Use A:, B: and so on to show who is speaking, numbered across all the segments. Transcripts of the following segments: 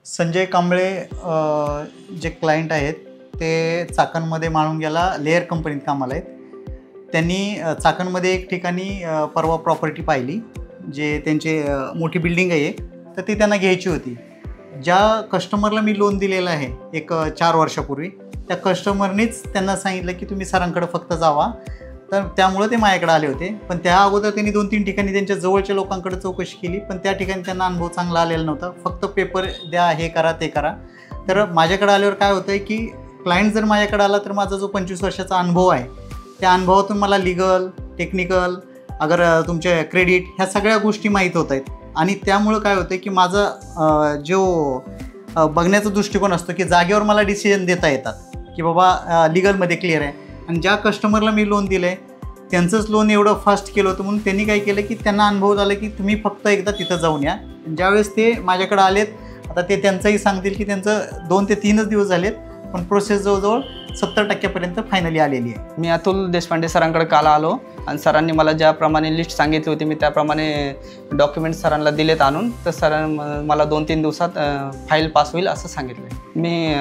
A: संजय कांबळे जे क्लायंट आहेत ते चाकणमध्ये माळुंग्याला लेअर कंपनीत कामाला आहेत. त्यांनी चाकणमध्ये एक ठिकाणी परवा प्रॉपर्टी पाहिली, जे त्यांचे मोठी बिल्डिंग आहे तर ती त्यांना घ्यायची होती. ज्या कस्टमरला मी लोन दिलेलं आहे एक 4 वर्षापूर्वी, त्या कस्टमरनीच त्यांना सांगितलं की तुम्ही सरांकडे फक्त जावा. तर त्यामुळं ते माझ्याकडे आले होते. पण त्या अगोदर त्यांनी 2-3 ठिकाणी त्यांच्या जवळच्या लोकांकडे चौकशी केली, पण त्या ठिकाणी त्यांना अनुभव चांगला आलेला नव्हता. फक्त पेपर द्या, हे करा ते करा. तर माझ्याकडे आल्यावर काय होतं आहे की क्लायंट जर माझ्याकडे आला तर माझा जो 25 वर्षाचा अनुभव आहे त्या अनुभवातून मला लीगल, टेक्निकल, अगर तुमचे क्रेडिट ह्या सगळ्या गोष्टी माहीत होत आहेत. आणि त्यामुळं काय होतं की माझा जो बघण्याचा दृष्टिकोन असतो की जागेवर मला डिसिजन देता येतात की बाबा लीगलमध्ये क्लिअर आहे. आणि ज्या कस्टमरला मी लोन दिलं आहे त्यांचंच लोन एवढं फास्ट केलं होतं, म्हणून त्यांनी काय केलं की त्यांना अनुभव झाला की तुम्ही फक्त एकदा तिथं जाऊन या. ज्यावेळेस ते माझ्याकडे आलेत, आता ते त्यांचंही सांगतील की त्यांचं 2 ते 3च दिवस झालेत, पण प्रोसेस जवळजवळ 70% फायनली आलेली आहे.
B: मी अतुल देशपांडे सरांकडे काल आलो आणि सरांनी मला ज्याप्रमाणे लिस्ट सांगितली होती मी त्याप्रमाणे डॉक्युमेंट सरांना दिलेत आणून. तर सरांनी मला 2-3 दिवसात फाईल पास होईल असं सांगितलं. मी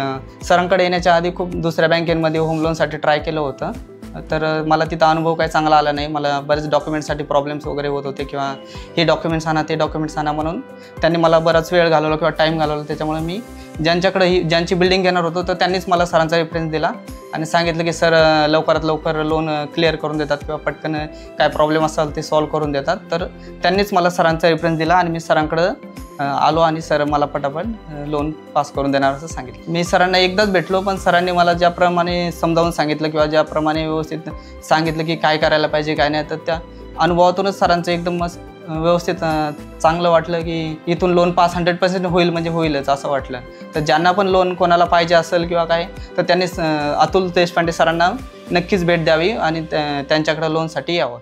B: सरांकडे येण्याच्या आधी खूप दुसऱ्या बँकेमध्ये होम लोनसाठी ट्राय केलं होतं, तर मला तिथं अनुभव काही चांगला आला नाही. मला बरेच डॉक्युमेंटसाठी प्रॉब्लेम्स वगैरे होत होते किंवा हे डॉक्युमेंट्स आणा ते डॉक्युमेंट्स आणा म्हणून त्यांनी मला बराच वेळ घालवला किंवा टाईम घालवला. त्याच्यामुळे मी ज्यांची बिल्डिंग घेणार होतो तर त्यांनीच मला सरांचा रेफरन्स दिला आणि सांगितलं की सर लवकरात लवकर लोन क्लिअर करून देतात किंवा पटकन काय प्रॉब्लेम असेल ते सॉल्व्ह करून देतात. तर त्यांनीच मला सरांचा रेफरन्स दिला आणि मी सरांकडं आलो आणि सर मला पटापट लोन पास करून देणार असं सांगितलं. मी सरांना एकदाच भेटलो, पण सरांनी मला ज्याप्रमाणे समजावून सांगितलं किंवा ज्याप्रमाणे व्यवस्थित सांगितलं की काय करायला पाहिजे काय नाही, तर त्या अनुभवातूनच सरांचं एकदम व्यवस्थित चांगलं वाटलं की इथून लोन पास 100% होईल म्हणजे होईलच असं वाटलं. तर ज्यांना पण लोन कोणाला पाहिजे असेल किंवा काय तर त्यांनी अतुल देशपांडे सरांना नक्कीच भेट द्यावी आणि त्यांच्याकडे लोनसाठी यावं.